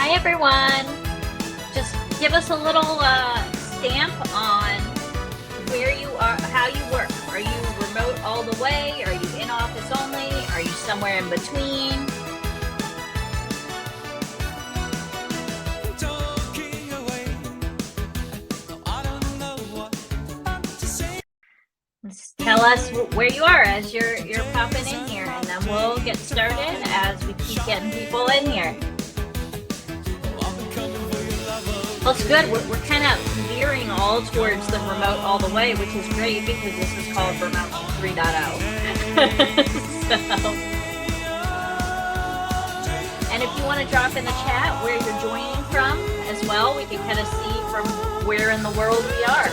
Hi everyone. Just give us a little stamp on where you are, how you work. Are you remote all the way? Are you in office only? Are you somewhere in between? Just tell us where you are as you're popping in here, and then we'll get started as we keep getting people in here. Well, it's good. We're kind of veering all towards the remote all the way, which is great because this is called Remote 3.0. And if you want to drop in the chat where you're joining from as well, we can kind of see from where in the world we are.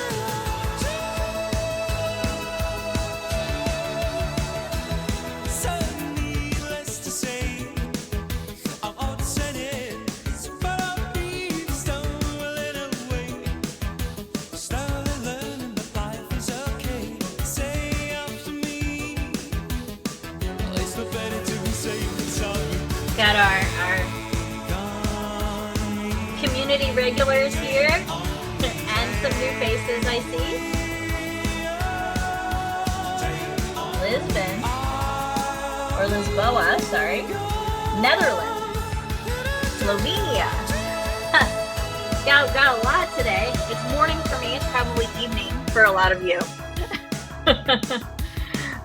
Got our community regulars here and some new faces I see. Lisbon, or Lisboa, sorry. Netherlands, Slovenia. Got a lot today. It's morning for me, it's probably evening for a lot of you.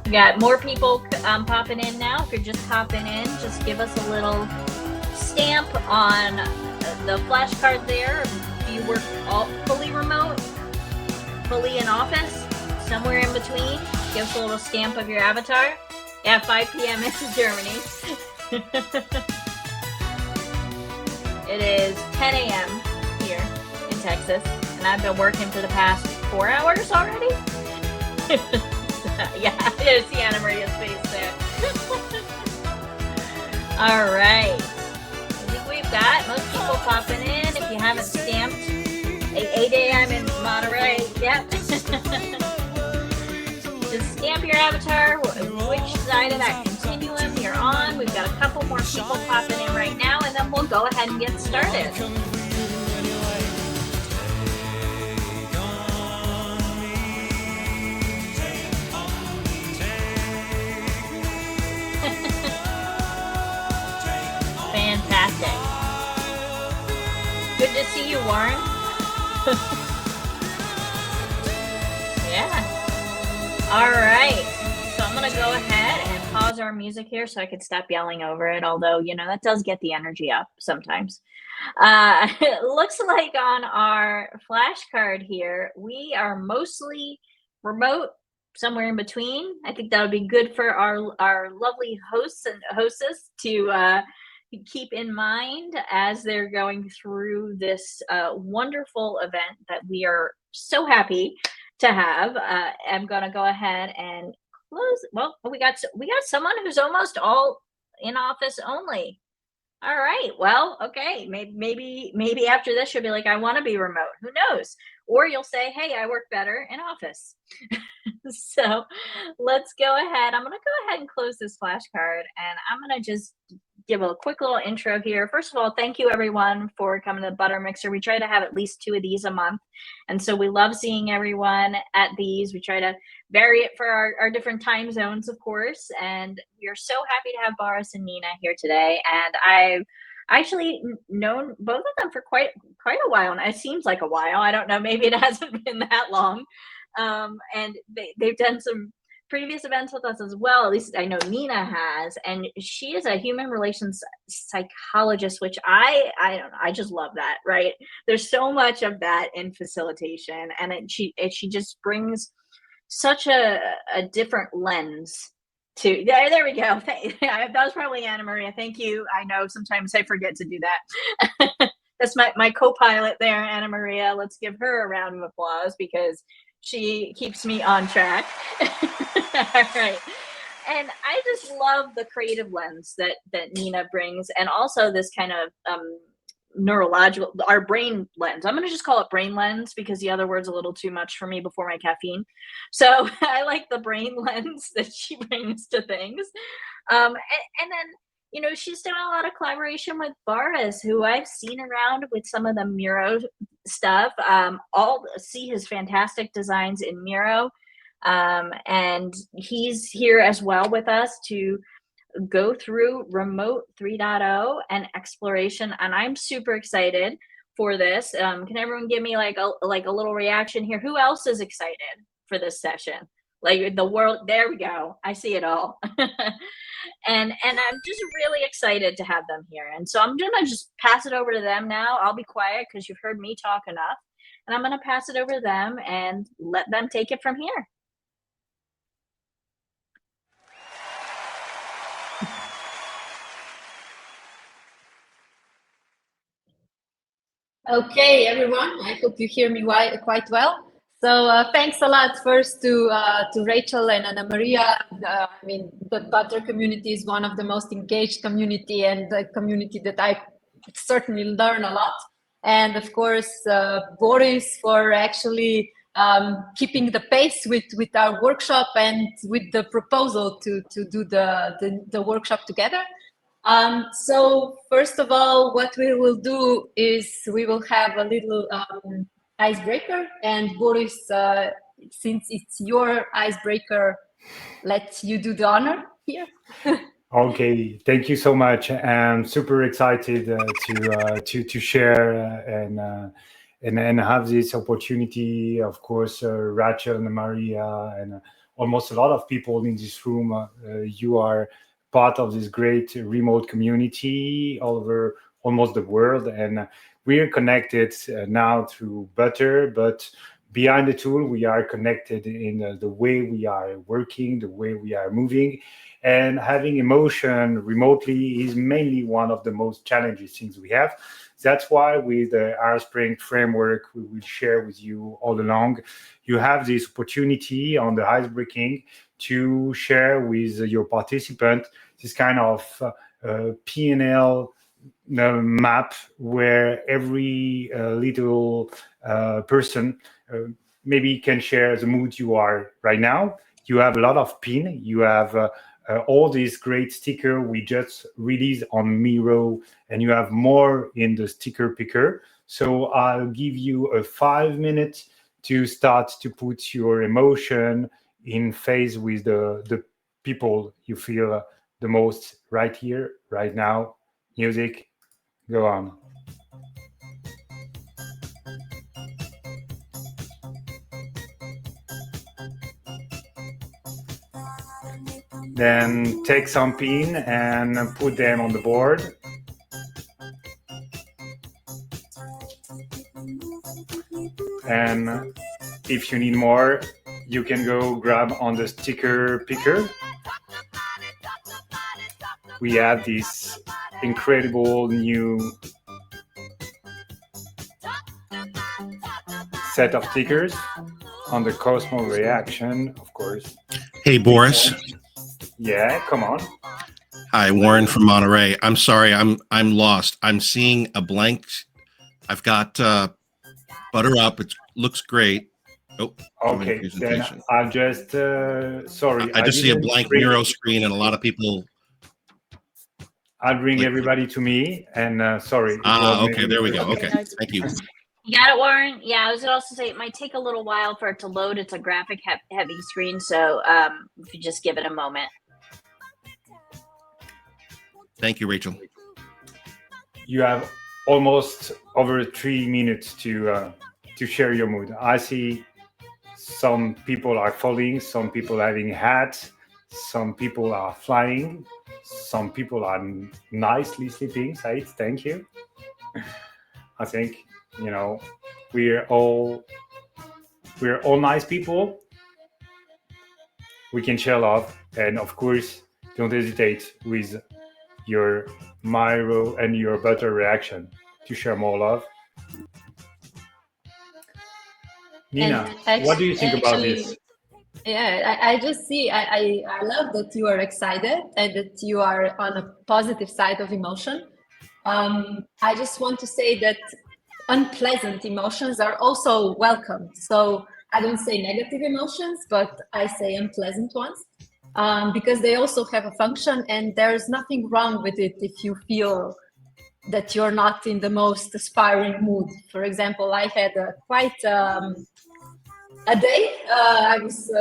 We got more people popping in now. If you're just popping in, just give us a little stamp on the flashcard there. Do you work fully remote, fully in office, somewhere in between? Give us a little stamp of your avatar. Yeah, 5 p.m. in Germany. It is 10 a.m. here in Texas, and I've been working for the past 4 hours already. Yeah, there's the Anna Maria's face there. All right. I think we've got most people popping in. If you haven't stamped, 8 a.m. in Monterey. Yep. Just stamp your avatar, which side of that continuum you're on. We've got a couple more people popping in right now, and then we'll go ahead and get started. Fantastic. Good to see you, Warren. Yeah. All right. So I'm going to go ahead and pause our music here so I can stop yelling over it, although, you know, that does get the energy up sometimes. It looks like on our flashcard here, we are mostly remote, somewhere in between. I think that would be good for our lovely hosts and hostess to keep in mind as they're going through this wonderful event that we are so happy to have. I'm going to go ahead and close. Well, we got someone who's almost all in office only. All right. Well, okay. Maybe after this you'll be like, I want to be remote. Who knows? Or you'll say, hey, I work better in office. So let's go ahead. I'm going to go ahead and close this flashcard, and I'm going to just give a quick little intro here. First of all, thank you everyone for coming to the ButterMixer. We try to have at least 2 of these a month. And so we love seeing everyone at these. We try to vary it for our different time zones, of course. And we are so happy to have Boris and Nina here today. And I've actually known both of them for quite a while. And it seems like a while. I don't know, maybe it hasn't been that long. And they've done some previous events with us as well. At least I know Nina has, and she is a human relations psychologist, which I don't know, I just love that, right? There's so much of that in facilitation, and she just brings such a different lens to there we go. That was probably Anna Maria. Thank you. I know sometimes I forget to do that. That's my co-pilot there, Anna Maria. Let's give her a round of applause because she keeps me on track. All right. And I just love the creative lens that Nina brings, and also this kind of neurological, our brain lens. I'm going to just call it brain lens because the other word's a little too much for me before my caffeine. So I like the brain lens that she brings to things. And then she's doing a lot of collaboration with Boris, who I've seen around with some of the Miro stuff. All see his fantastic designs in Miro. And he's here as well with us to go through Remote 3.0 and exploration. And I'm super excited for this. Can everyone give me like a little reaction here? Who else is excited for this session? Like the world, there we go. I see it all. and I'm just really excited to have them here. And so I'm gonna just pass it over to them now. I'll be quiet because you've heard me talk enough. And I'm gonna pass it over to them and let them take it from here. Okay, everyone. I hope you hear me quite well. So thanks a lot first to Rachel and Anna Maria. I mean, the Butter community is one of the most engaged community and the community that I certainly learn a lot. And of course, Boris for actually keeping the pace with our workshop and with the proposal to do the workshop together. So first of all, what we will do is we will have a little icebreaker, and Boris, since it's your icebreaker, let you do the honor here. Okay, thank you so much. I'm super excited to share and have this opportunity. Of course, Rachel and Maria and almost a lot of people in this room. You are part of this great remote community all over almost the world, and we're connected now through Butter, but behind the tool we are connected in the way we are working, the way we are moving, and having emotion remotely is mainly one of the most challenging things we have. That's why with the R Sprint framework we will share with you all along, you have this opportunity on the icebreaking to share with your participant this kind of P&L map where every little person maybe can share the mood you are right now. You have a lot of pin. You have all these great sticker we just released on Miro, and you have more in the sticker picker. So I'll give you a 5 minutes to start to put your emotion in phase with the people you feel the most right here, right now. Music, go on. Then take some pin and put them on the board. And if you need more, you can go grab on the sticker picker. We have this incredible new set of stickers on the Cosmo reaction, of course. Hey, Boris. Yeah, come on. Hi, Warren from Monterey. I'm sorry, I'm lost. I'm seeing a blank. I've got Butter up. It looks great. Oh, okay. Then I'm just sorry. I just see a blank Miro screen and a lot of people. I'll bring everybody to me, and sorry. Okay, there we go. Okay, thank you. You got it, Warren? Yeah, I was going to also say it might take a little while for it to load. It's a graphic heavy screen, so if you just give it a moment. Thank you, Rachel. You have almost over 3 minutes to share your mood. I see some people are falling, some people having hats, some people are flying, some people are nicely sleeping. Said, thank you. I think, you know, we're all nice people. We can share love, and of course, don't hesitate with your Miro and your Butter reaction to share more love. Nina, what do you think about this? Yeah, I just see, I love that you are excited and that you are on a positive side of emotion. I just want to say that unpleasant emotions are also welcome. So I don't say negative emotions, but I say unpleasant ones. because they also have a function, and there's nothing wrong with it if you feel that you're not in the most aspiring mood. For example, I had quite a day. I was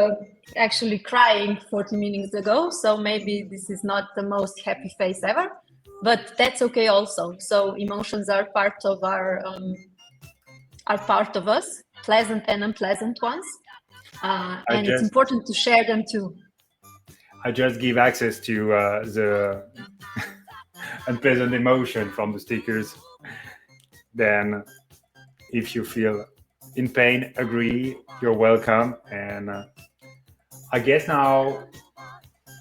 actually crying 40 minutes ago, so maybe this is not the most happy face ever, but that's okay also. So emotions are part of us, pleasant and unpleasant ones, and it's important to share them too. I just give access to the unpleasant emotion from the stickers. Then if you feel in pain, agree, you're welcome. And I guess now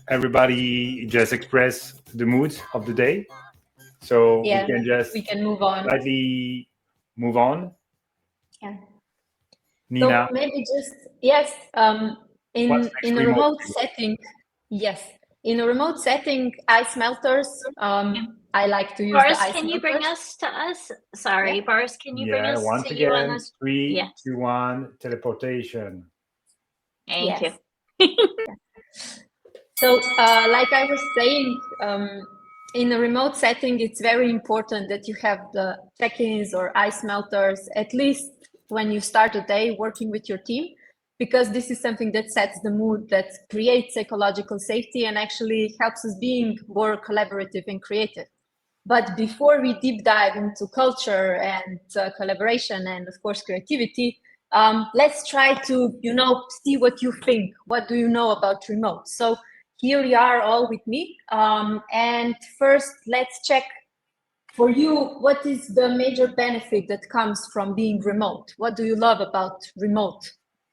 everybody just express the moods of the day. So Yeah, we can move on. slightly move on. Yeah. Nina. So maybe just, yes, in a remote setting, yes. In a remote setting, ice melters, I like to use Boris, the ice can melters. you bring us to us? Sorry, Yeah. Boris, can you bring us once to again, you on this? 3, 2, 1, teleportation. Thank you. So, like I was saying, in a remote setting, it's very important that you have the check-ins or ice melters, at least when you start a day working with your team, because this is something that sets the mood, that creates psychological safety, and actually helps us being more collaborative and creative. But before we deep dive into culture and collaboration and, of course, creativity, let's try to, see what you think. What do you know about remote? So here you are all with me. And first, let's check for you, what is the major benefit that comes from being remote? What do you love about remote?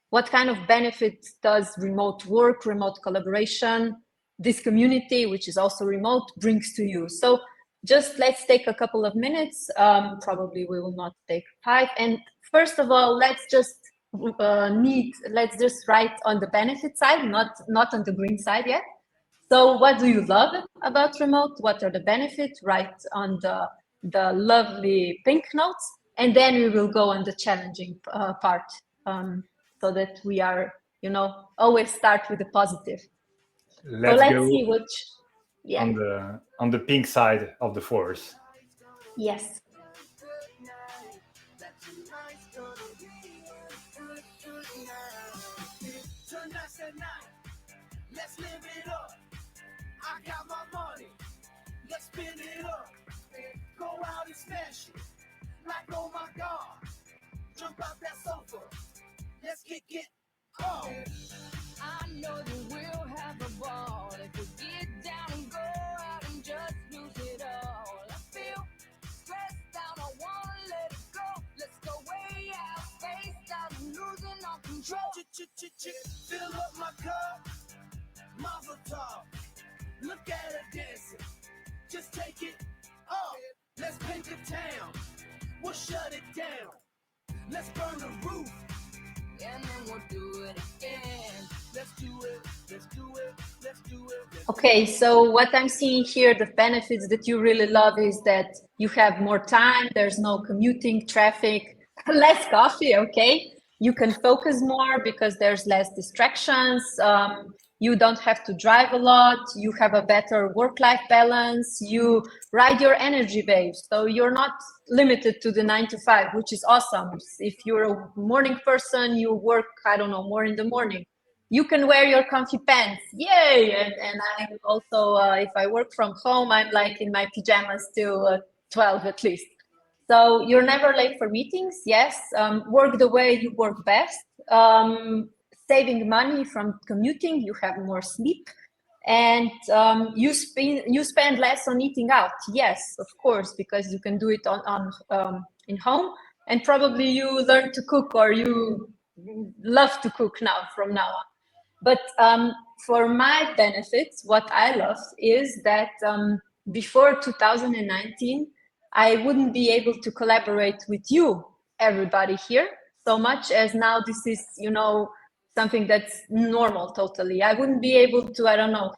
What kind of benefit does remote work, remote collaboration, this community, which is also remote, brings to you? So just let's take a couple of minutes. Probably we will not take 5. And first of all, let's just write on the benefit side, not on the green side yet. So what do you love about remote? What are the benefits? Write on the lovely pink notes, and then we will go on the challenging part, so that we are, always start with the positive. Let's go see which. Yeah. On the pink side of the force. Yes. Let's live it up. I got my money. Let's spin it up. Go out and smash it. Like, oh my God. Jump out that sofa. Let's kick it off. I know that we'll have a ball if we get down and go out and just lose it all. I feel stressed out. I wanna let it go. Let's go way out, spaced out, losing all control. Fill up my cup. Mazel tov. Look at her dancing. Just take it off. Let's paint the town. We'll shut it down. Let's burn the roof. And then we'll do it again. Let's do it. Let's do it. Let's do it. Okay, so what I'm seeing here, the benefits that you really love is that you have more time. There's no commuting, traffic, less coffee, okay? You can focus more because there's less distractions. You don't have to drive a lot. You have a better work-life balance. You ride your energy waves. So you're not limited to the 9 to 5, which is awesome. If you're a morning person, you work, I don't know, more in the morning. You can wear your comfy pants. Yay! And I'm also, if I work from home, I'm like in my pajamas till 12 at least. So you're never late for meetings. Yes. Work the way you work best. Saving money from commuting, you have more sleep, and you spend less on eating out. Yes, of course, because you can do it in home, and probably you learn to cook, or you love to cook from now on. But for my benefits, what I love is that before 2019, I wouldn't be able to collaborate with you, everybody here, so much as now. This is, something that's normal totally. I wouldn't be able to, I don't know,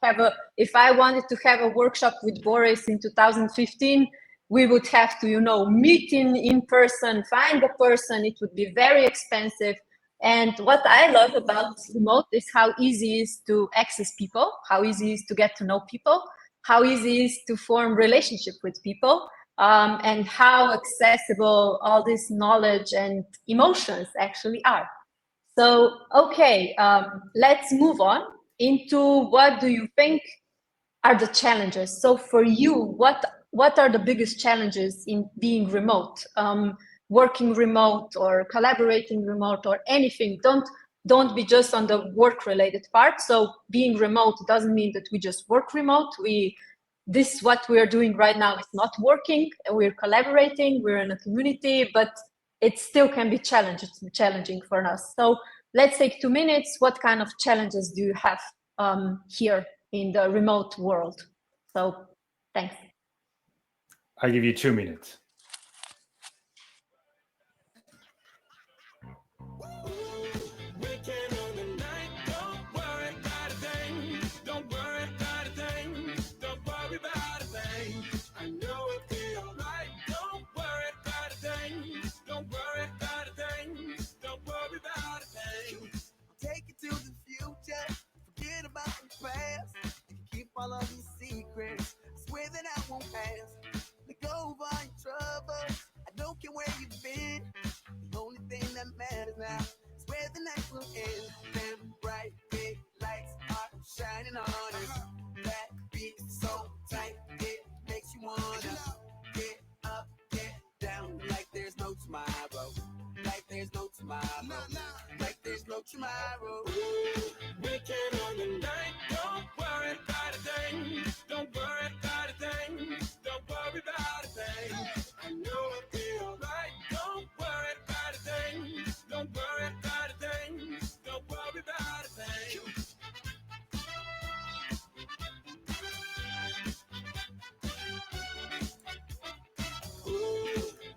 if I wanted to have a workshop with Boris in 2015, we would have to, meet in person, find a person. It would be very expensive. And what I love about remote is how easy it is to access people, how easy it is to get to know people, how easy it is to form relationship with people, and how accessible all this knowledge and emotions actually are. So, okay, let's move on into what do you think are the challenges? So for you, what are the biggest challenges in being remote, working remote or collaborating remote or anything? Don't be just on the work related part. So being remote doesn't mean that we just work remote. This what we are doing right now is not working. We're collaborating, we're in a community, but it still can be challenging for us. So let's take 2 minutes. What kind of challenges do you have here in the remote world? So thanks. I give you 2 minutes. Take it to the future, forget about the past. You can keep all of these secrets, I swear that I won't pass. Let go of all your troubles, I don't care where you've been. The only thing that matters now is where the night will end. Them bright big lights are shining on us. That beat so tight, it makes you wanna get up, get down, like there's no tomorrow. Like there's no tomorrow. Like there's no tomorrow. Weekend on the night. Don't worry about a thing. Don't worry about a thing. Don't worry about a thing. I know it'll be alright. Don't worry about a thing. Don't worry about a thing. Don't worry about a thing.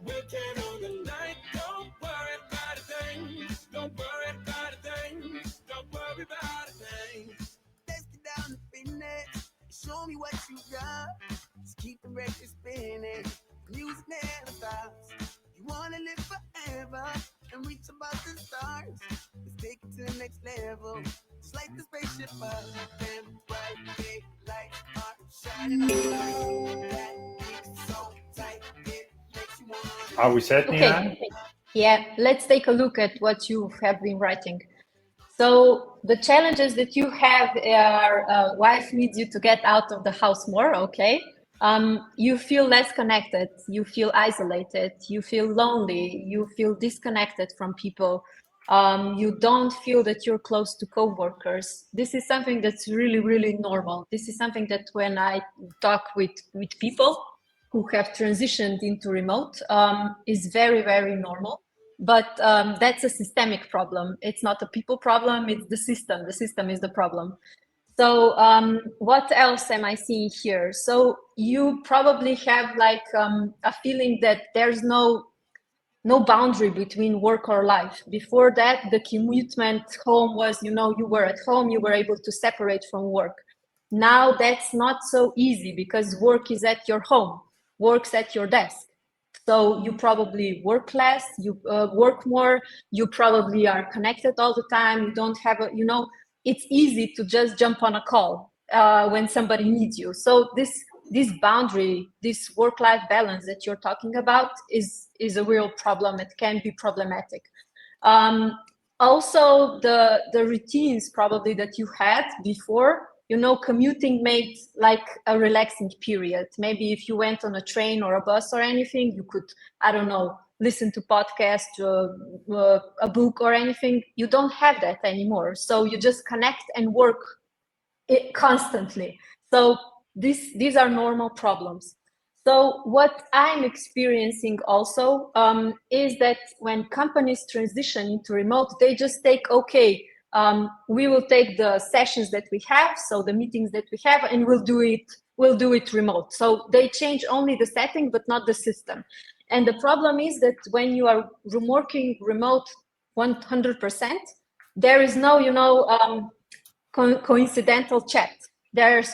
Weekend on the night. Don't worry about a thing. Don't worry about a thing. Don't worry about a thing. Let's get down to business. Show me what you got. Just keep the record spinning. Music never stops. You wanna live forever and reach above the stars. Let's take it to the next level. Just like the spaceship up. Them bright big lights are shining on us. That beat so tight, it makes you wanna. Are we set, Nina? Okay. Yeah, let's take a look at what you have been writing. So the challenges that you have are wife needs you to get out of the house more, okay? You feel less connected, you feel isolated, you feel lonely, you feel disconnected from people. You don't feel that you're close to coworkers. This is something that's really, really normal. This is something that when I talk with people who have transitioned into remote is very, very normal. But that's a systemic problem. It's not a people problem, it's the system. The system is the problem. So what else am I seeing here? So you probably have like a feeling that there's no boundary between work or life. Before that, the commutement home was, you were at home, you were able to separate from work. Now that's not so easy because work is at your home, work's at your desk. So you probably work less, you work more, you probably are connected all the time, you don't have it's easy to just jump on a call when somebody needs you. So this boundary, this work-life balance that you're talking about is a real problem. It can be problematic. Also, the routines probably that you had before, commuting made like a relaxing period. Maybe if you went on a train or a bus or anything, you could, I don't know, listen to podcasts, a book or anything. You don't have that anymore. So you just connect and work constantly. So these are normal problems. So what I'm experiencing also is that when companies transition into remote, they just take, okay, we will take the sessions that we have, so the meetings that we have, and we'll do it remote. So they change only the setting, but not the system. And the problem is that when you are working remote 100%, there is no, coincidental chat.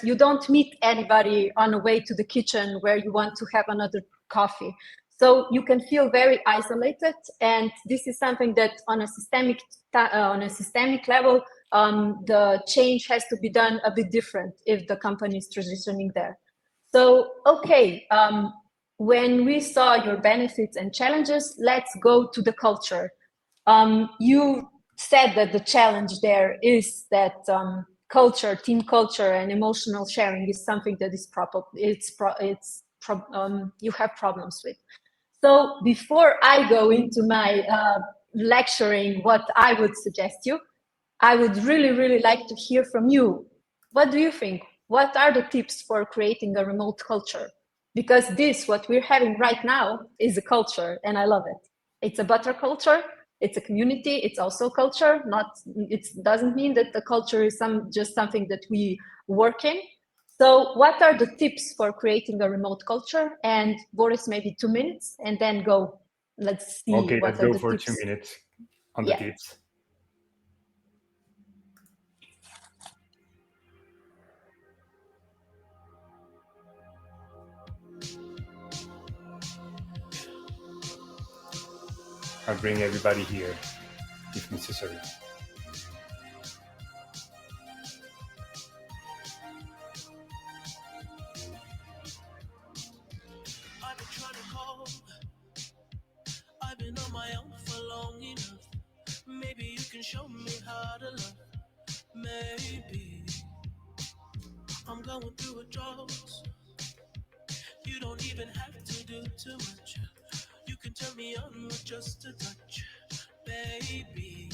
You don't meet anybody on the way to the kitchen where you want to have another coffee. So you can feel very isolated, and this is something that on a systemic level, the change has to be done a bit different if the company is transitioning there. So, okay, when we saw your benefits and challenges, let's go to the culture. You said that the challenge there is that culture, team culture, and emotional sharing is something that is you have problems with. So before I go into my lecturing, what I would suggest you, I would really, really like to hear from you. What do you think? What are the tips for creating a remote culture? Because this, what we're having right now, is a culture, and I love it. It's a butter culture. It's a community. It's also culture. It doesn't mean that the culture is just something that we work in. So what are the tips for creating a remote culture? And Boris, maybe 2 minutes, and then go. Let's see. Okay, what let's are go the for tips. 2 minutes on the tips. I'll bring everybody here if necessary. I've been trying to call. I've been on my own for long enough. Maybe you can show me how to love. Maybe I'm going through a drought. You don't even have to do too much. You can turn me on with just a touch, baby.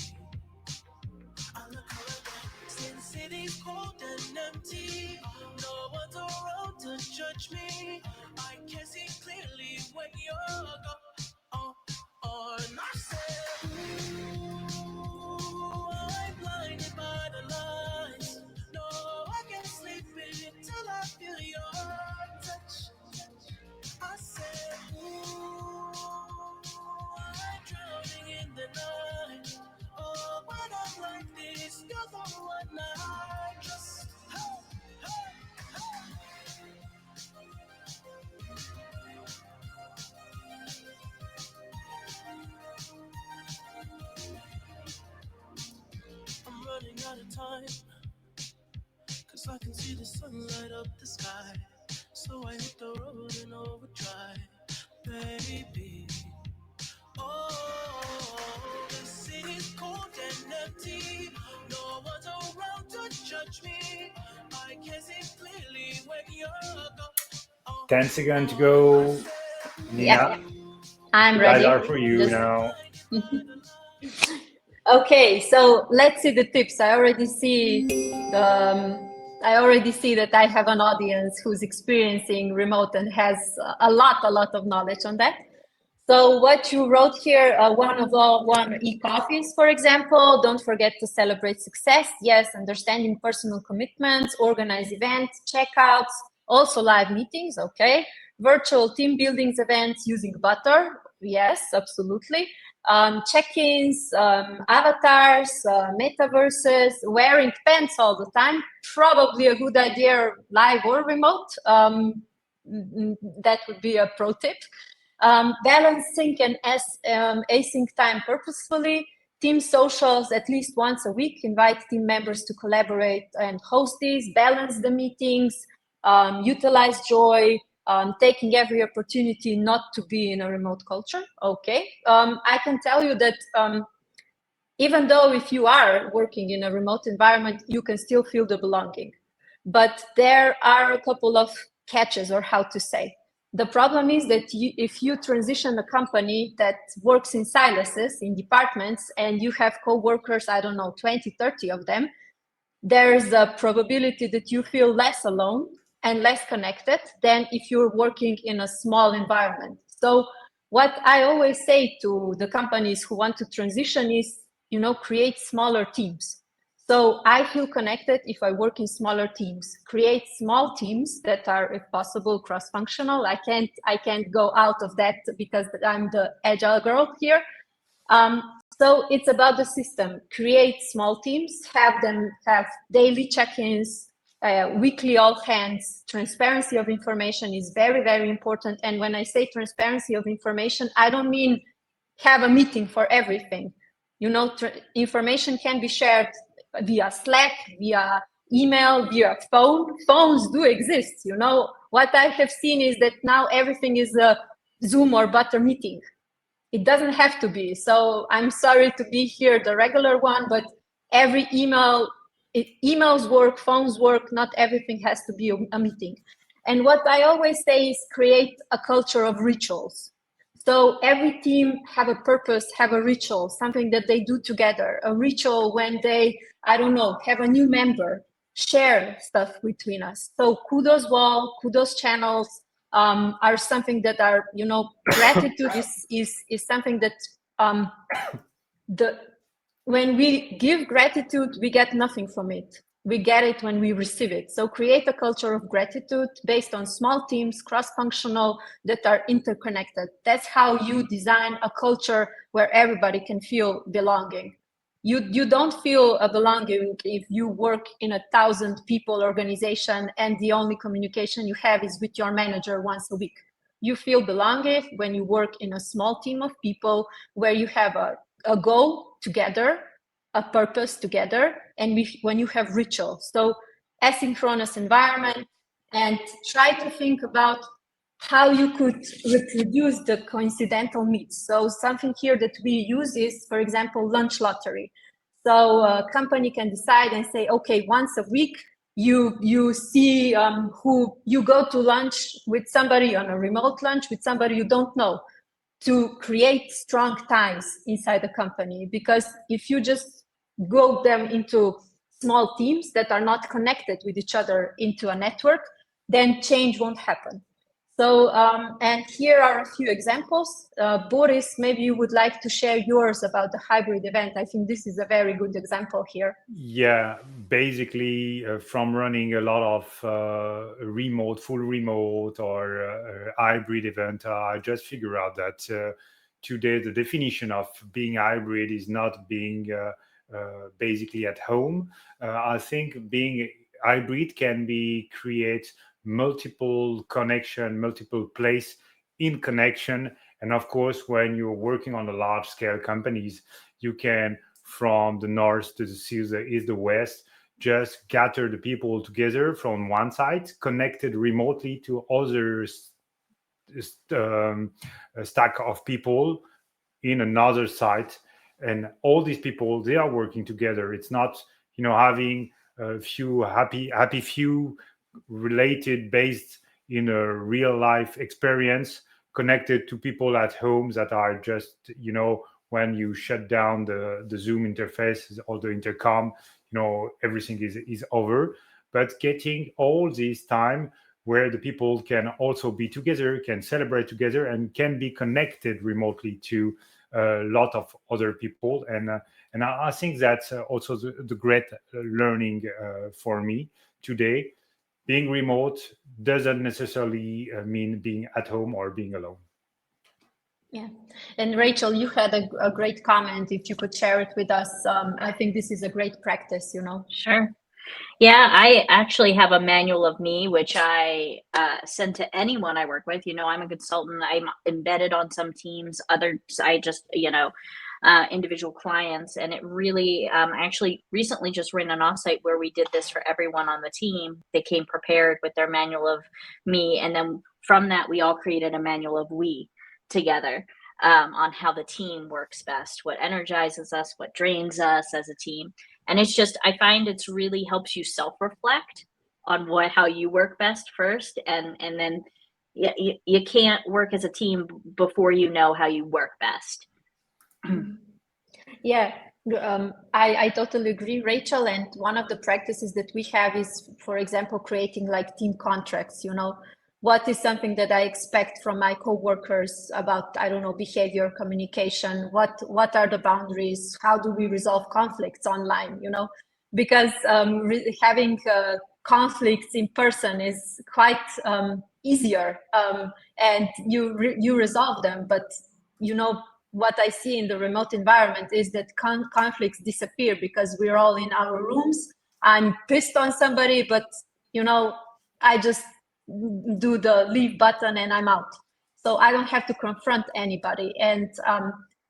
I look around, since city's cold and empty, no one's around to judge me. I can see clearly when you're gone. And I said, ooh, I'm blinded by the lights. No, I can't sleep until I feel your touch. I said, ooh, I'm drowning in the night. Oh, when I'm like this, you're the one I trust. Hey, hey, hey. I'm running out of time, 'cause I can see the sun light up the sky. So I hit the road in overdrive, baby. Oh, the city's cold and empty. No one's around to judge me. I can see clearly when you're gone. 10 seconds to go. Nina, I'm the ready. guys are for you now. Okay, so let's see the tips. I already see that I have an audience who's experiencing remote and has a lot of knowledge on that. So what you wrote here, one e-coffees, for example, don't forget to celebrate success. Yes, understanding personal commitments, organize events, checkouts, also live meetings, okay. Virtual team buildings events using Butter, yes, absolutely. Check-ins, avatars, metaverses, wearing pants all the time, probably a good idea, live or remote. That would be a pro tip. Balance sync and async time purposefully. Team socials at least once a week. Invite team members to collaborate and host these. Balance the meetings. Utilize joy. Taking every opportunity not to be in a remote culture. Okay. I can tell you that even though if you are working in a remote environment, you can still feel the belonging. But there are a couple of catches, or how to say. The problem is that if you transition a company that works in silos, in departments, and you have co-workers, I don't know, 20, 30 of them, there's a probability that you feel less alone and less connected than if you're working in a small environment. So what I always say to the companies who want to transition is, create smaller teams. So I feel connected if I work in smaller teams. Create small teams that are, if possible, cross-functional. I can't go out of that because I'm the agile girl here. So it's about the system. Create small teams, have them have daily check-ins, weekly all hands. Transparency of information is very, very important. And when I say transparency of information, I don't mean have a meeting for everything. Information can be shared via Slack, via email, via phone. Phones do exist. What I have seen is that now everything is a Zoom or Butter meeting. It doesn't have to be. So I'm sorry to be here, the regular one, but every emails work, phones work, not everything has to be a meeting. And what I always say is create a culture of rituals. So every team have a purpose, have a ritual, something that they do together, a ritual when they, I don't know, have a new member, share stuff between us. So kudos wall, kudos channels are something that are, gratitude is something that when we give gratitude, we get nothing from it. We get it when we receive it. So create a culture of gratitude based on small teams, cross-functional, that are interconnected. That's how you design a culture where everybody can feel belonging. You don't feel a belonging if you work in 1,000 people organization and the only communication you have is with your manager once a week. You feel belonging when you work in a small team of people where you have a goal together, a purpose together, and when you have rituals. So asynchronous environment, and try to think about how you could reproduce the coincidental meets. So something here that we use is, for example, lunch lottery. So a company can decide and say, okay, once a week, you see who you go to lunch with somebody on a remote lunch with somebody you don't know, to create strong ties inside the company. Because if you just go them into small teams that are not connected with each other into a network, then change won't happen. So, and here are a few examples. Boris, maybe you would like to share yours about the hybrid event. I think this is a very good example here. Yeah, basically from running a lot of full remote or hybrid event, I just figured out that today the definition of being hybrid is not being basically at home. I think being hybrid can be create multiple connection, multiple place in connection. And of course, when you're working on a large scale companies, you can, from the north to the south, the east, the west, just gather the people together from one side, connected remotely to other stack of people in another site. And all these people, they are working together. It's not, having a few happy few related based in a real life experience connected to people at home that are just, when you shut down the Zoom interface or the intercom, everything is over. But getting all this time where the people can also be together, can celebrate together, and can be connected remotely to a lot of other people. And I think that's also the great learning for me today. Being remote doesn't necessarily mean being at home or being alone. Yeah. And Rachel, you had a great comment. If you could share it with us, I think this is a great practice, Sure. Yeah, I actually have a manual of me, which I send to anyone I work with. I'm a consultant. I'm embedded on some teams. Others, I just, individual clients. And it really, I actually recently just ran an offsite where we did this for everyone on the team. They came prepared with their manual of me. And then from that, we all created a manual of we together. On how the team works best, what energizes us, what drains us as a team. And it's just, I find it's really helps you self-reflect on how you work best first. And then you can't work as a team before you know how you work best. Yeah, I totally agree, Rachel. And one of the practices that we have is, for example, creating like team contracts, what is something that I expect from my coworkers about, I don't know, behavior, communication, what are the boundaries, how do we resolve conflicts online, because having conflicts in person is quite easier, and you resolve them. But, what I see in the remote environment is that conflicts disappear because we're all in our rooms. I'm pissed on somebody, but I just do the leave button and I'm out. So I don't have to confront anybody. And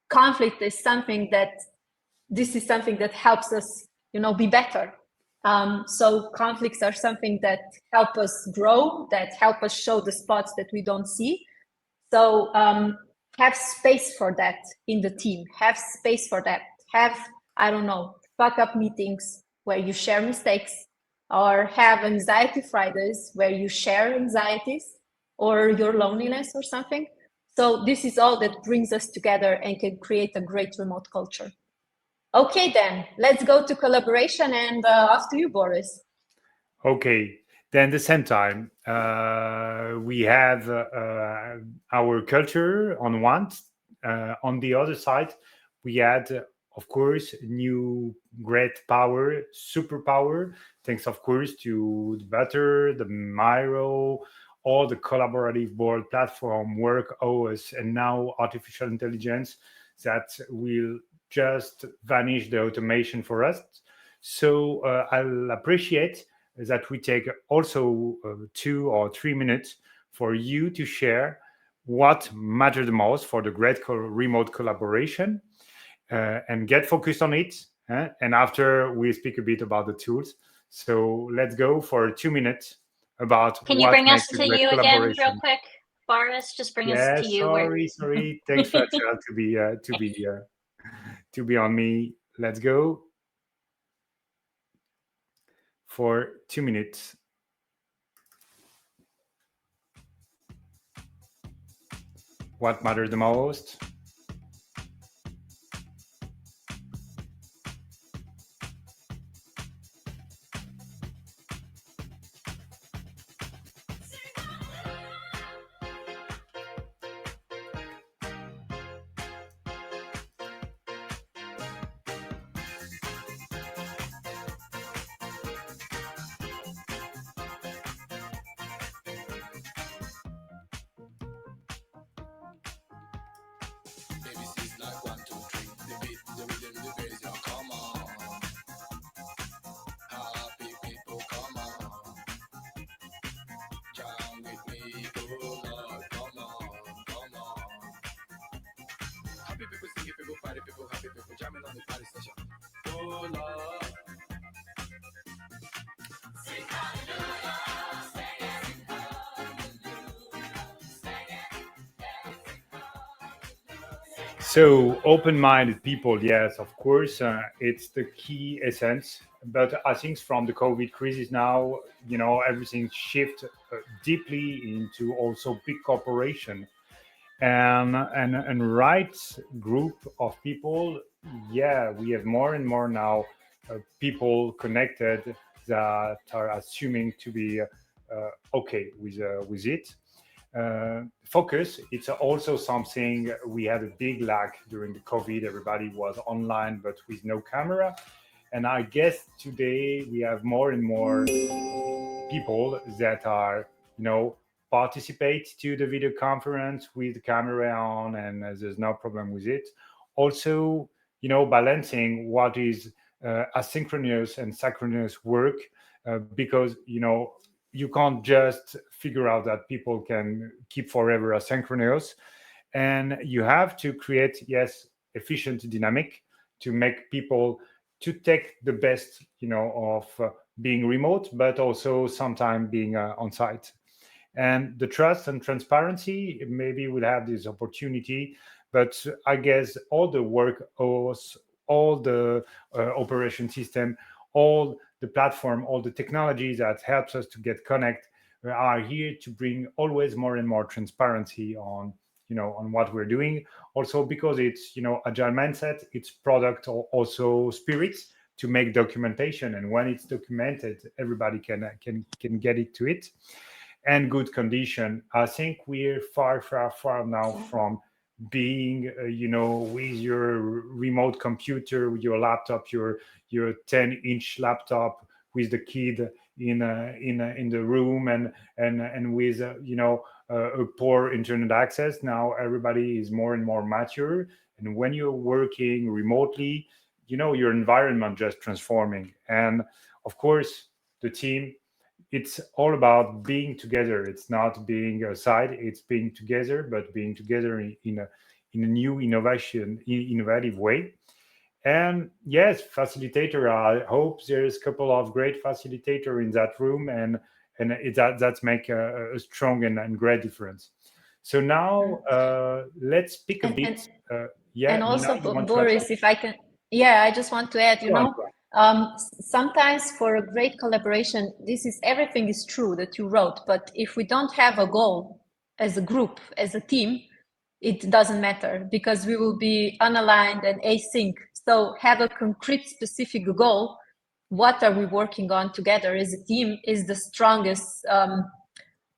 conflict is something that helps us, be better. So conflicts are something that help us grow, that help us show the spots that we don't see. So have space for that in the team. Have space for that. Have, I don't know, fuck up meetings where you share mistakes, or have anxiety Fridays where you share anxieties or your loneliness or something. So this is all that brings us together and can create a great remote culture. Okay, then let's go to collaboration, and after you, Boris. Okay. Then at the same time, we have our culture on one. On the other side, we had, of course, new great power, superpower, thanks, of course, to the Butter, the Miro, all the collaborative board platform, work OS, and now artificial intelligence that will just vanish the automation for us. So I'll appreciate that we take also 2 or 3 minutes for you to share what matters the most for the great remote collaboration, and get focused on it. And after we speak a bit about the tools. So let's go for 2 minutes about Can you what bring us makes a to great you again real collaboration. quick, Boris? Just bring us Yeah, to you. Where... sorry. Thanks, Rachel, to be on me. Let's go for 2 minutes. What matters the most? ABC's like 1, 2, 3. The beat, the rhythm, the bass, yo, come on. Happy people, come on. Jam with me, oh Lord, come on. Happy people, singing people, party people, happy people, jamming on the party session. Oh Lord. Sing hallelujah, sing it, sing hallelujah, sing it, yeah, sing hallelujah. So open-minded people, yes, of course, it's the key essence. But I think from the COVID crisis now, everything shift deeply into also big corporation and right group of people. Yeah, we have more and more now people connected that are assuming to be okay with it. Focus, it's also something we had a big lag during the COVID. Everybody was online but with no camera, and I guess today we have more and more people that are participate to the video conference with the camera on, and there's no problem with it. Also, balancing what is asynchronous and synchronous work, because you can't just figure out that people can keep forever asynchronous, and you have to create, yes, efficient dynamic to make people to take the best of being remote, but also sometimes being on site. And the trust and transparency, maybe we'll have this opportunity, but I guess all the work OS, all the operation system, all the platform, all the technologies that helps us to get connect are here to bring always more and more transparency on on what we're doing. Also because it's agile mindset, it's product also spirits to make documentation, and when it's documented, everybody can get it to it. And good condition. I think we're far now from being, with your remote computer, with your laptop, your 10-inch laptop, with the kid in the room, and with a poor internet access. Now everybody is more and more mature, and when you're working remotely, your environment just transforming, and of course the team it's all about being together. It's not being aside, it's being together, but being together in a new innovative way. And yes, facilitator, I hope there's a couple of great facilitator in that room, and that's make a strong and great difference. So now let's pick a And bit. and Nina, also, you want to add Boris, something? if I can, yeah, I just want to add, Go on. sometimes for a great collaboration, everything is true that you wrote, but if we don't have a goal as a group, as a team, it doesn't matter because we will be unaligned and async. So have a concrete, specific goal. What are we working on together as a team is the strongest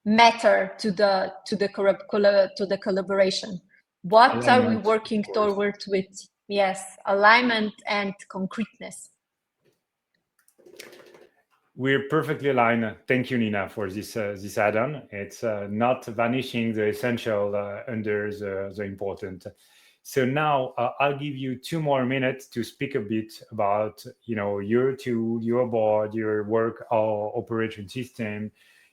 matter to the collaboration. What are we Alignment, working of course. toward with? Yes, alignment and concreteness. We're perfectly aligned. Thank you, Nina, for this add-on. It's not vanishing the essential under the important. So now I'll give you 2 more minutes to speak a bit about your tool, your board, your work operation system,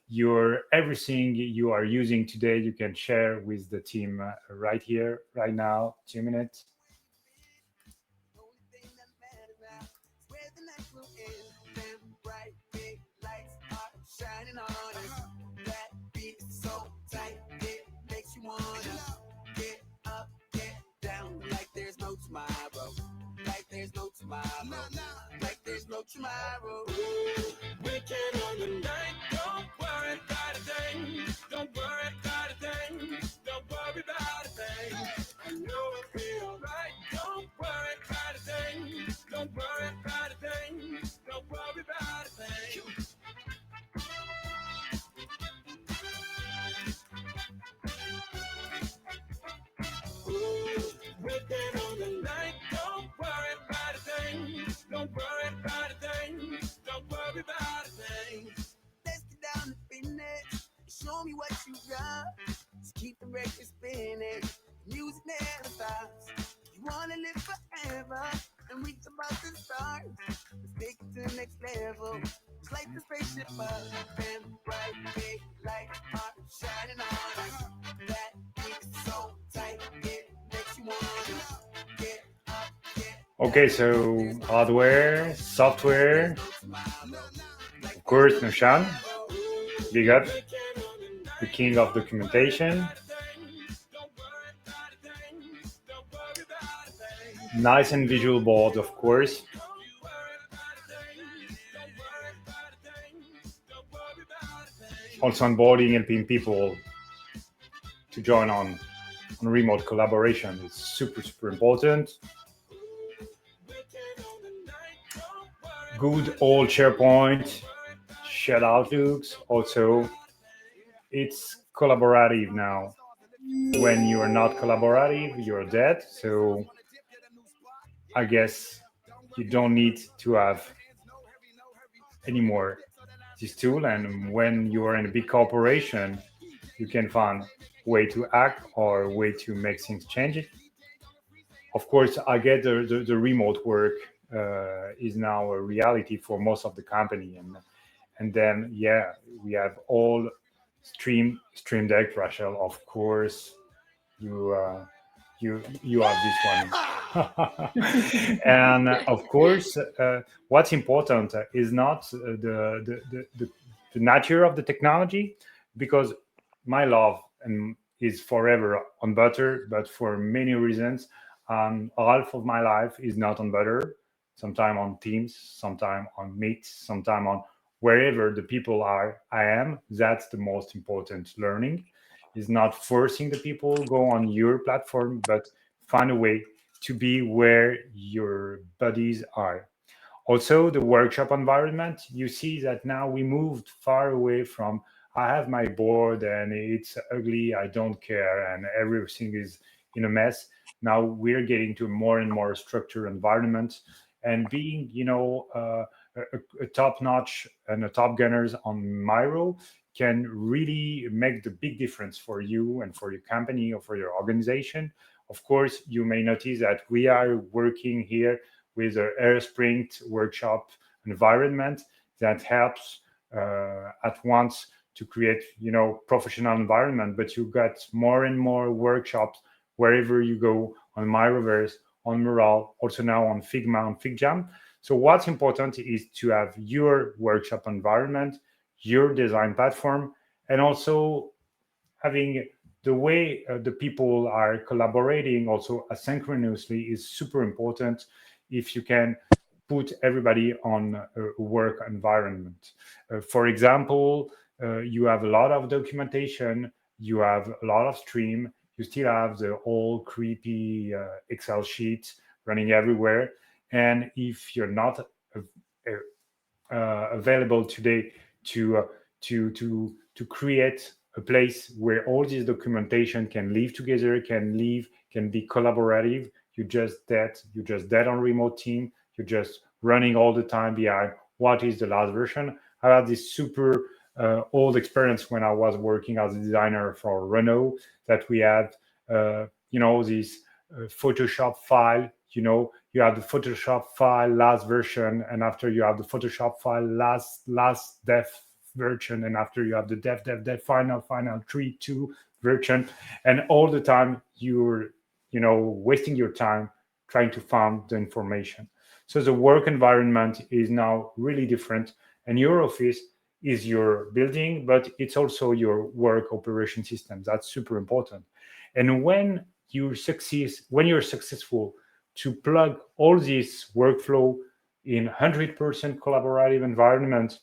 your everything you are using today. You can share with the team right here, right now. 2 minutes. Only thing that matters now is where the night will end. Them bright big lights are shining on us. That beat so tight, it makes you wanna get up, get down, like there's no tomorrow. Like there's no tomorrow. Like there's no tomorrow. Weekend on the night, don't worry about a thing. Don't worry about a thing. Don't worry about a thing. I know it'll be alright. Don't worry about a thing. Don't worry about a thing. Don't worry about a thing. Weekend on the night, don't worry about a thing. Don't worry about a thing. Don't worry about a thing. Let's get down to business. Show me what you got. Just keep the record spinning. Music never stops. You wanna live forever and reach about the stars. Let's take it to the next level. Just like the spaceship up. Them bright big lights are shining on us. That beat is so tight, it makes you wanna get up, get Okay, so hardware, software, of course, Nushan, big up, the king of documentation. Nice and visual board, of course. Also onboarding, helping people to join on remote collaboration is super, super important. Good old SharePoint, shared Outlooks. Also, it's collaborative now. When you are not collaborative, you're dead. So I guess you don't need to have anymore this tool. And when you are in a big corporation, you can find way to act or way to make things change. Of course, I get the remote work is now a reality for most of the company, and then we have all Stream Deck, Rachel. Of course, you have this one, and of course, what's important is not the nature of the technology, because my love is forever on Butter, but for many reasons. Half of my life is not on Butter, sometime on Teams, sometime on Meet, sometime on wherever the people are. I am. That's the most important learning. Is not forcing the people go on your platform, but find a way to be where your buddies are. Also, the workshop environment, you see that now we moved far away from I have my board and it's ugly, I don't care, and everything is in a mess. Now we're getting to a more and more structured environment, and being, a top-notch and a top gunners on Miro can really make the big difference for you and for your company or for your organization. Of course, you may notice that we are working here with a Air Sprint workshop environment that helps at once to create, professional environment, but you got more and more workshops wherever you go, on Myroverse, on Mural, also now on Figma, on FigJam. So what's important is to have your workshop environment, your design platform, and also having the way the people are collaborating also asynchronously is super important if you can put everybody on a work environment. For example, you have a lot of documentation, you have a lot of stream, you still have the old creepy Excel sheets running everywhere. And if you're not available today to create a place where all this documentation can live together, can be collaborative, you're just dead on remote team, you're just running all the time behind what is the last version. I had this super old experience when I was working as a designer for Renault, that we had this Photoshop file. You have the Photoshop file last version, and after you have the Photoshop file last dev version, and after you have the dev final 3.2 version, and all the time you're wasting your time trying to find the information. So the work environment is now really different, and your office is your building, but it's also your work operation system. That's super important. And when you're successful to plug all this workflow in 100% collaborative environment,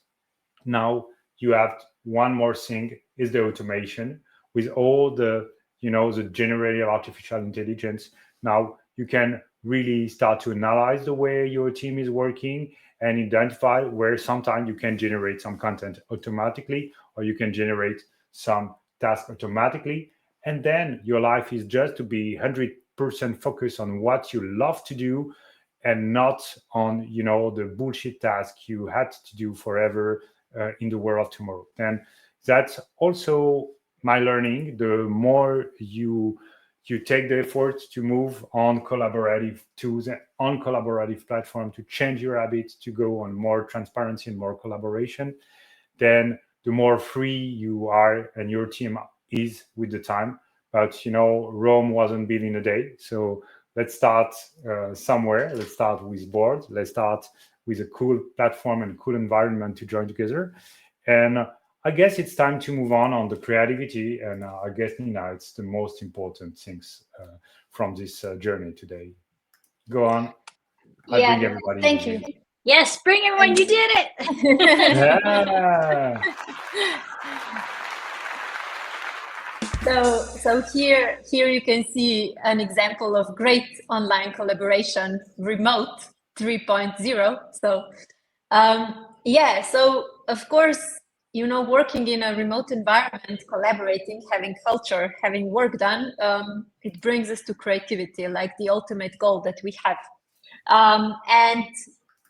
now you have one more thing, is the automation. With all the the generative artificial intelligence, now you can really start to analyze the way your team is working and identify where sometimes you can generate some content automatically, or you can generate some tasks automatically. And then your life is just to be 100% focused on what you love to do, and not on the bullshit task you had to do forever in the world of tomorrow. And that's also my learning. The more you take the effort to move on collaborative tools and on collaborative platform, to change your habits, to go on more transparency and more collaboration, then the more free you are and your team is with the time. But Rome wasn't built in a day. So let's start somewhere. Let's start with board. Let's start with a cool platform and cool environment to join together. And I guess it's time to move on the creativity. And I guess, Nina, it's the most important things from this journey today. Go on. I bring everybody. Thank you. Yes, bring everyone. You did it. Yeah. So here you can see an example of great online collaboration, remote 3.0. So so of course, working in a remote environment, collaborating, having culture, having work done, it brings us to creativity, like the ultimate goal that we have. And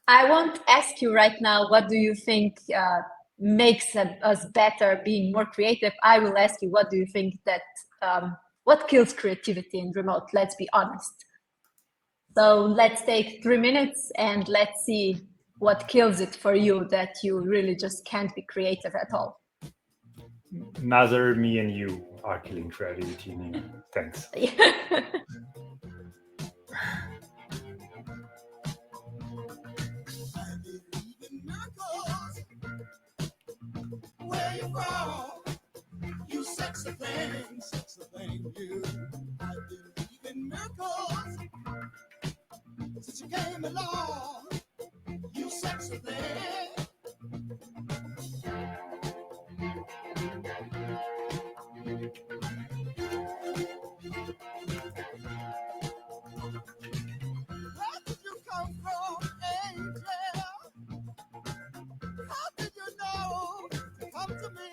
I won't ask you right now, what do you think makes us better, being more creative? I will ask you, what do you think that what kills creativity in remote? Let's be honest. So let's take 3 minutes and let's see what kills it for you, that you really just can't be creative at all. Neither me and you are killing creativity, Nina. Thanks. Where you from? You sexy thing, you. I believe in miracles. Since you came along, you sexy thing. Where did you come from, angel? How did you know to come to me?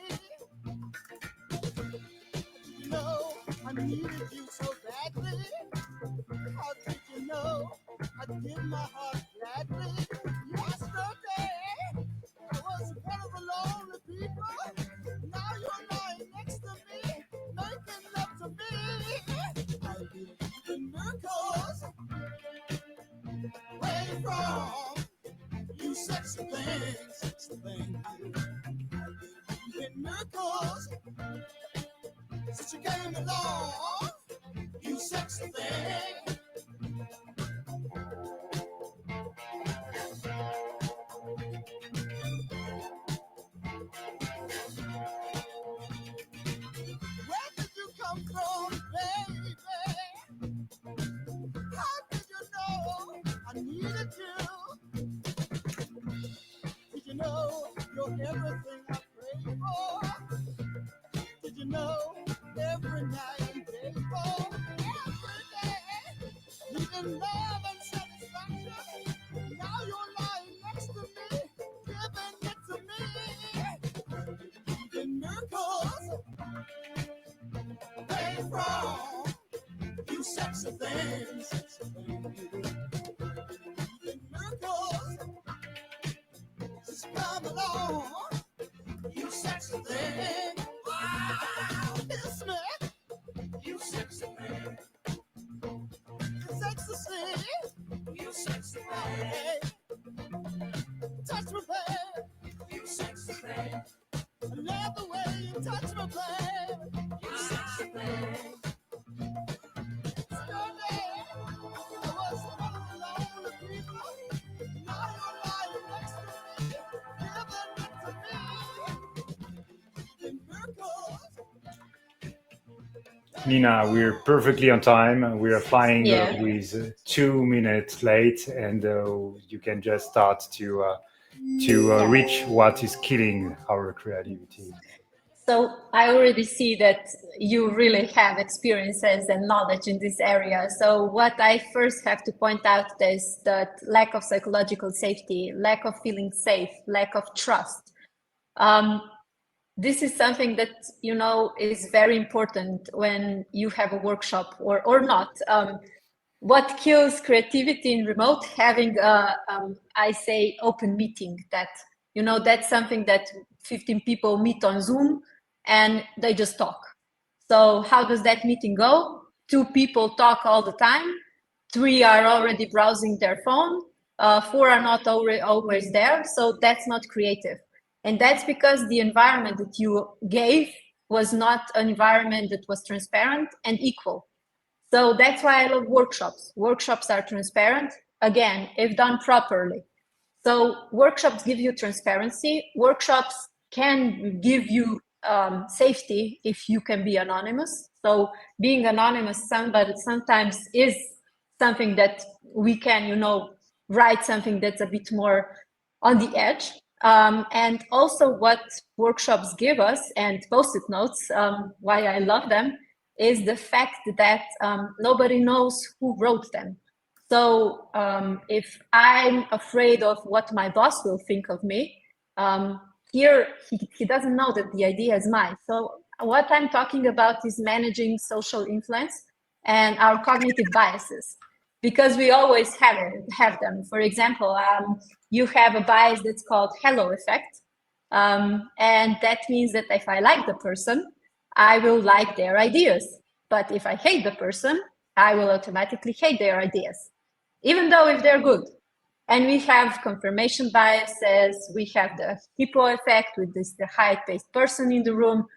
You know I needed you so badly. How did you know I'd give my heart gladly? Yesterday I was one of the lonely people. Now you're lying next to me, making love to me. I believe in miracles. Where you from? You sexy thing, you. miracles since you came along. You sexy thing. Where did you come from, baby? How did you know I needed you? Did you know you're everything I pray for? Did you know every night and day for? Every day, needing love and satisfaction. Now you're lying next to me, giving it to me. Even miracles, ain't wrong. You sexy thing, sexy thing. Even miracles, just come along. You sexy thing. Wow, kiss me. You sexy thing. Sexy thing. You sexy thing. Touch me, babe. You sexy thing. I love the way you touch me, babe. You sexy thing. Nina, we're perfectly on time. We are flying Yeah. with 2 minutes late, and you can just start to reach what is killing our creativity. So I already see that you really have experiences and knowledge in this area. So what I first have to point out is that lack of psychological safety, lack of feeling safe, lack of trust. This is something that, you know, is very important when you have a workshop or not. What kills creativity in remote? Having I say open meeting, that, you know, that's something that 15 people meet on Zoom and they just talk. So how does that meeting go? 2 people talk all the time, 3 are already browsing their phone, 4 are not always there. So that's not creative. And that's because the environment that you gave was not an environment that was transparent and equal. So that's why I love workshops. Workshops are transparent, again, if done properly. So workshops give you transparency. Workshops can give you safety if you can be anonymous. So being anonymous sometimes is something that we can, you know, write something that's a bit more on the edge. And also what workshops give us, and post-it notes, why I love them, is the fact that nobody knows who wrote them. So if I'm afraid of what my boss will think of me, here he doesn't know that the idea is mine. So what I'm talking about is managing social influence and our cognitive biases, because we always have them. For example, you have a bias that's called halo effect. And that means that if I like the person, I will like their ideas. But if I hate the person, I will automatically hate their ideas, even though if they're good. And we have confirmation biases. We have the hippo effect with the high-paced person in the room.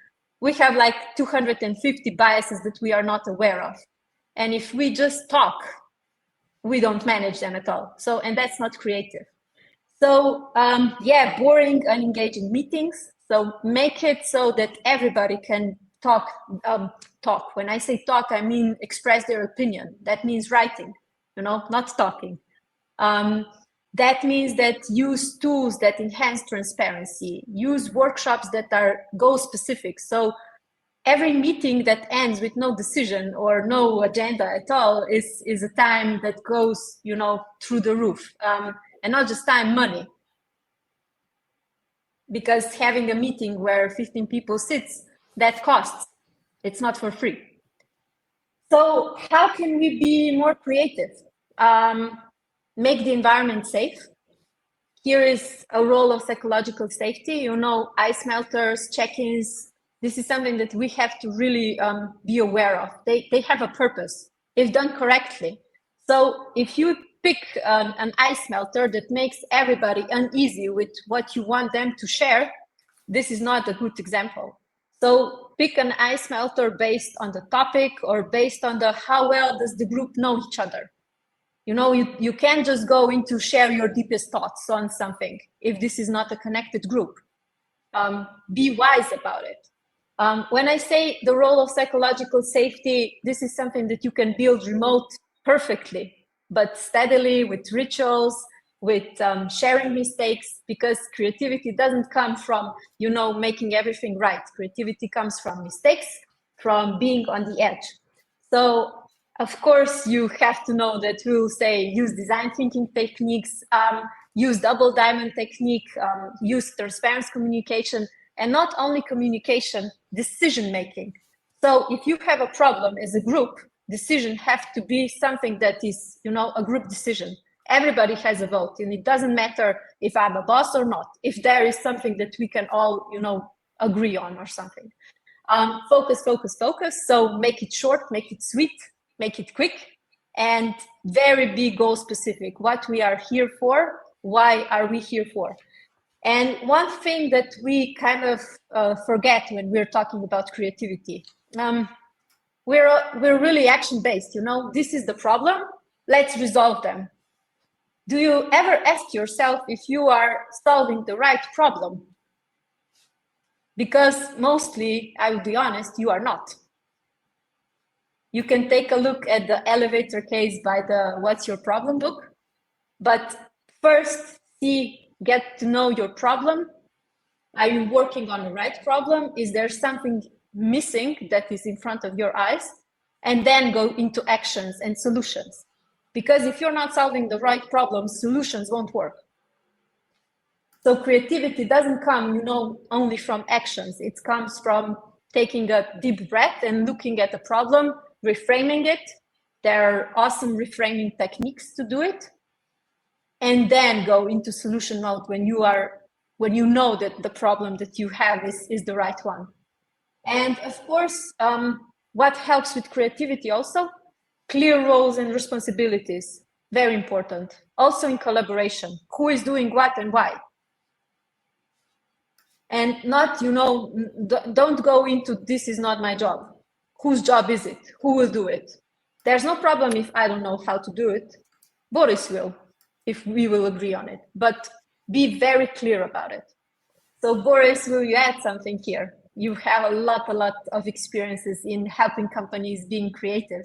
We have like 250 biases that we are not aware of. And if we just talk, we don't manage them at all. So, and that's not creative. So yeah, boring, unengaging meetings. So make it so that everybody can talk. When I say talk, I mean express their opinion. That means writing, you know, not talking. That means that use tools that enhance transparency, use workshops that are goal specific. So every meeting that ends with no decision or no agenda at all is a time that goes, you know, through the roof. And not just time, money. Because having a meeting where 15 people sits, that costs. It's not for free. So how can we be more creative? Make the environment safe. Here is a role of psychological safety. You know, ice melters, check-ins. This is something that we have to really be aware of. They have a purpose if done correctly. So if you pick an ice melter that makes everybody uneasy with what you want them to share, this is not a good example. So pick an ice melter based on the topic or based on the how well does the group know each other. You know, you can't just go into share your deepest thoughts on something if this is not a connected group. Be wise about it. When I say the role of psychological safety, this is something that you can build remote perfectly, but steadily with rituals, with sharing mistakes, because creativity doesn't come from, you know, making everything right. Creativity comes from mistakes, from being on the edge. So of course, you have to know that we'll say use design thinking techniques, use double diamond technique, use transparent communication, and not only communication, decision making. So if you have a problem as a group, decision have to be something that is, you know, a group decision. Everybody has a vote, and it doesn't matter if I'm a boss or not. If there is something that we can all, you know, agree on or something. Focus, focus, focus. So make it short, make it sweet, make it quick, and very big goal specific. What we are here for, why are we here for? And one thing that we kind of forget when we're talking about creativity, we're really action-based, you know, this is the problem, let's resolve them. Do you ever ask yourself if you are solving the right problem? Because mostly, I will be honest, you are not. You can take a look at the elevator case by the What's Your Problem book, but first get to know your problem. Are you working on the right problem? Is there something missing that is in front of your eyes? And then go into actions and solutions. Because if you're not solving the right problem, solutions won't work. So creativity doesn't come, you know, only from actions. It comes from taking a deep breath and looking at the problem, reframing it. There are awesome reframing techniques to do it. And then go into solution mode when you know that the problem that you have is the right one. And of course, what helps with creativity also, clear roles and responsibilities, very important. Also in collaboration, who is doing what and why. And not, you know, don't go into this is not my job. Whose job is it? Who will do it? There's no problem if I don't know how to do it. Boris will, if we will agree on it. But be very clear about it. So Boris, will you add something here? You have a lot of experiences in helping companies being creative.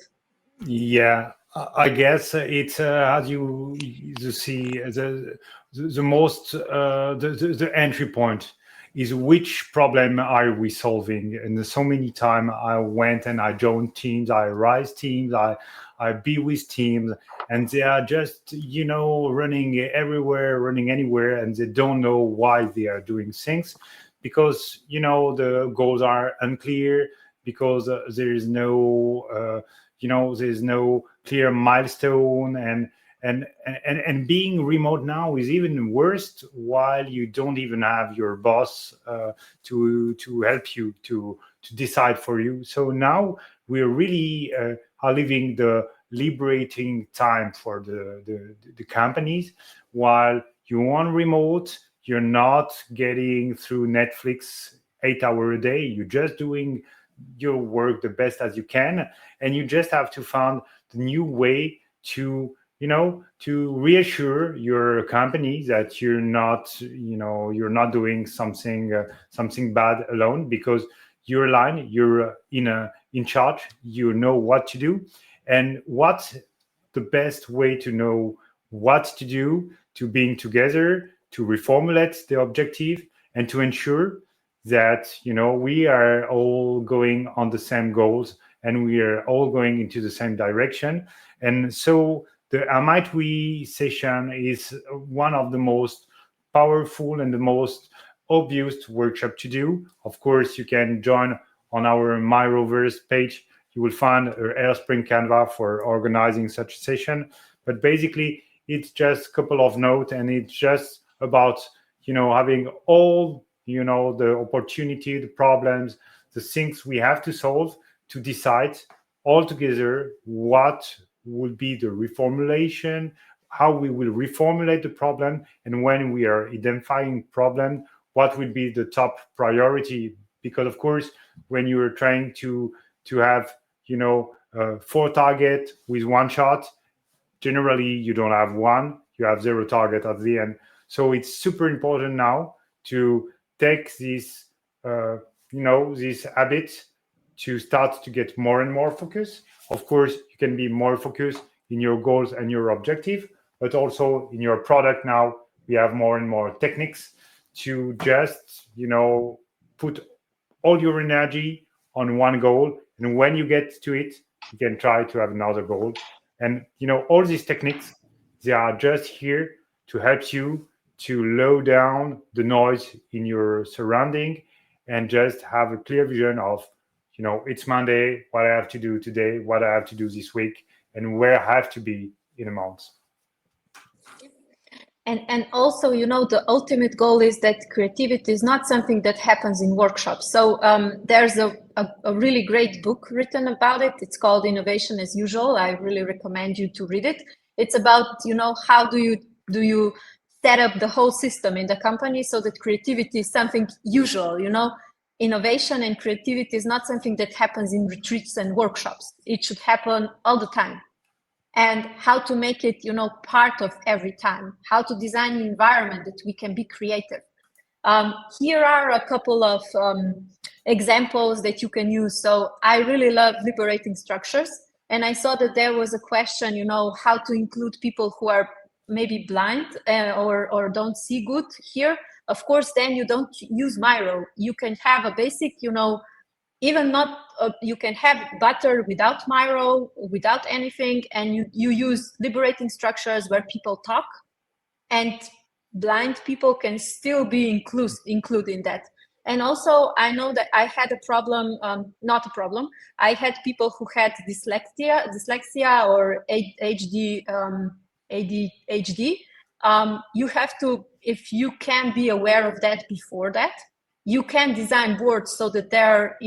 Yeah, I guess it's as you see the most the entry point is which problem are we solving? And so many times I went and I joined teams, I rise teams, I be with teams, and they are just, you know, running everywhere, running anywhere, and they don't know why they are doing things because, you know, the goals are unclear, because there is no you know, there's no clear milestone, and being remote now is even worse, while you don't even have your boss to help you to decide for you. So now we're really are living the liberating time for the companies. While you're on remote, you're not getting through Netflix 8 hours a day. You're just doing your work the best as you can, and you just have to find the new way to, you know, to reassure your company that you're not, you know, you're not doing something bad alone, because you're aligned, you're in charge, you know what to do. And what's the best way to know what to do, to being together, to reformulate the objective, and to ensure that, you know, we are all going on the same goals and we are all going into the same direction. And so the Might We session is one of the most powerful and the most obvious workshop to do. Of course, you can join on our My Rovers page. You will find an Airspring Canva for organizing such a session. But basically, it's just a couple of notes, and it's just about, you know, having all, you know, the opportunity, the problems, the things we have to solve, to decide all together what will be the reformulation, how we will reformulate the problem, and when we are identifying problem, what will be the top priority because of course, when you're trying to have 4 target with one shot, generally you don't have one, you have 0 target at the end. So it's super important now to take this this habit to start to get more and more focus. Of course, you can be more focused in your goals and your objective, but also in your product now, we have more and more techniques to just, put all your energy on one goal. And when you get to it, you can try to have another goal. And, all these techniques, they are just here to help you to low down the noise in your surrounding and just have a clear vision of, it's Monday, what I have to do today, what I have to do this week, and where I have to be in a month. And also, the ultimate goal is that creativity is not something that happens in workshops. So there's a really great book written about it. It's called Innovation as Usual. I really recommend you to read it. It's about, how do you set up the whole system in the company so that creativity is something usual, Innovation and creativity is not something that happens in retreats and workshops. It should happen all the time. And how to make it, part of every time, how to design an environment that we can be creative. Here are a couple of examples that you can use. So I really love liberating structures. And I saw that there was a question, how to include people who are maybe blind or don't see good here. Of course, then you don't use Miro. You can have a basic, even not, you can have Butter without Miro, without anything, and you use liberating structures where people talk, and blind people can still be included in that. And also, I know that I had a problem, not a problem, I had people who had dyslexia or ADHD. You have to, if you can be aware of that before that, you can design boards so that they're,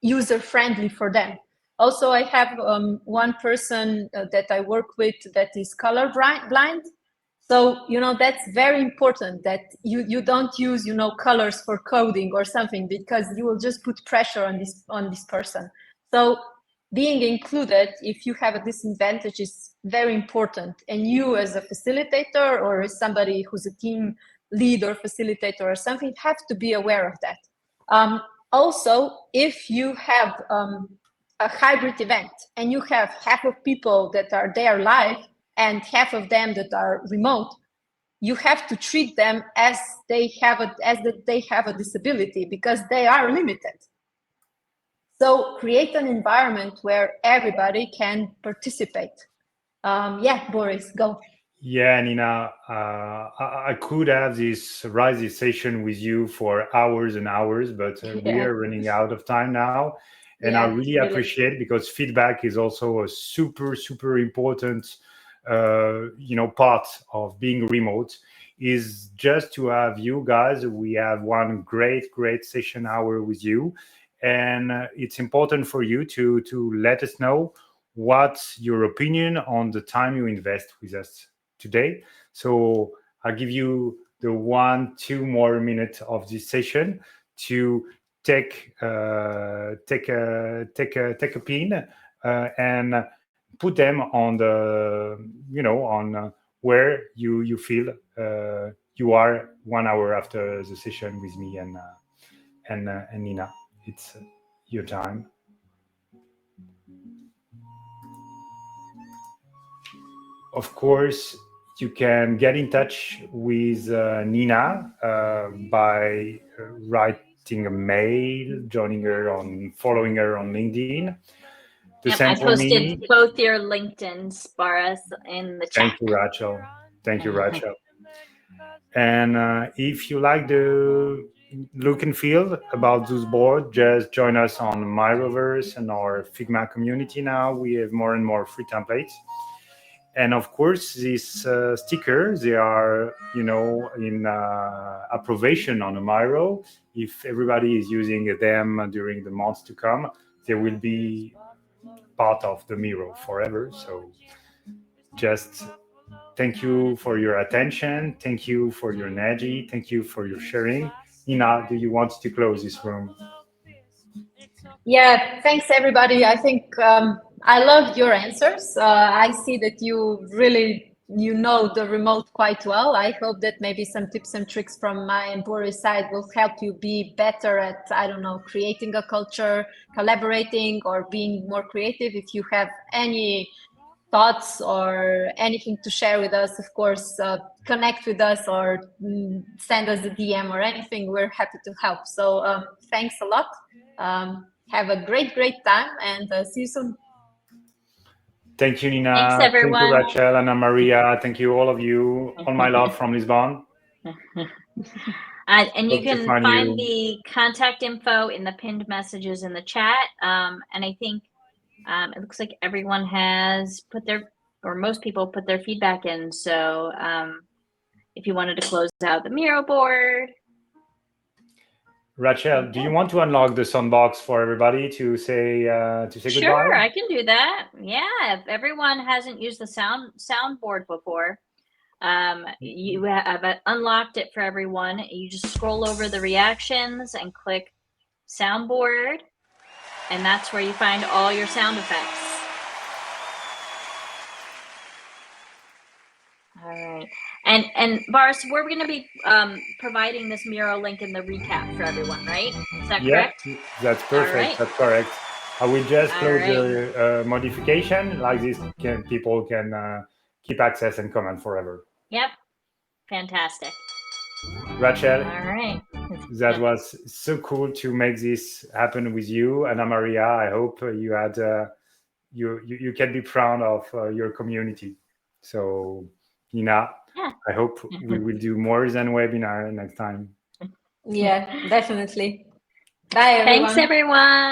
user-friendly for them. Also, I have one person that I work with that is color blind. So, that's very important that you don't use, colors for coding or something, because you will just put pressure on this person. So being included, if you have a disadvantage, is very important. And you as a facilitator or as somebody who's a team lead or facilitator or something have to be aware of that. Also, if you have a hybrid event and you have half of people that are there live and half of them that are remote, you have to treat them as they have a disability, because they are limited. So create an environment where everybody can participate. Yeah, Boris, go. Yeah, Nina, I could have this session with you for hours and hours, but we are running out of time now. And I really appreciate, because feedback is also a super, super important, part of being remote, is just to have you guys. We have one great session hour with you. And it's important for you to let us know what's your opinion on the time you invest with us today. So I'll give you the 1-2 more minutes of this session to take a pin and put them on the on where you feel you are 1 hour after the session with me and Nina. It's your time. Of course, you can get in touch with Nina by writing a mail, following her on LinkedIn. I posted both your LinkedIn's, Boris, in the chat. Thank you, Rachel. And if you like the look and feel about those boards, just join us on Miroverse and our Figma community. Now we have more and more free templates. And of course, these stickers, they are, in approbation on a Miro. If everybody is using them during the months to come, they will be part of the Miro forever. So just thank you for your attention. Thank you for your energy. Thank you for your sharing. Nina, do you want to close this room? Yeah, thanks everybody. I think I loved your answers. I see that you really know the remote quite well. I hope that maybe some tips and tricks from my employee side will help you be better at, I don't know, creating a culture, collaborating, or being more creative. If you have any thoughts or anything to share with us, of course, connect with us or send us a DM or anything. We're happy to help. So thanks a lot. Have a great time, and see you soon. Thank you, Nina. Thanks, everyone. Thank you, Rachel, Anna Maria. Thank you, all of you. All my love from Lisbon. And you Hope to can find find you. the contact info in the pinned messages in the chat. And I think it looks like everyone has put their, or most people put their feedback in. So if you wanted to close out the Miro board. Rachel, do you want to unlock the soundbox for everybody to say goodbye? Sure, I can do that. Yeah, if everyone hasn't used the soundboard before, you have unlocked it for everyone. You just scroll over the reactions and click soundboard, and that's where you find all your sound effects. All right. And Boris, we're going to be providing this Miro link in the recap for everyone, right? Is that correct? That's perfect. Right. That's correct. I will just close right. the modification. Like this, people can keep access and comment forever. Yep. Fantastic. Rachel, all right. That was so cool to make this happen with you. Anna Maria, I hope you had you can be proud of your community. So Nina, Yeah. I hope we will do more than webinar next time. Yeah, definitely. Bye, everyone. Thanks, everyone.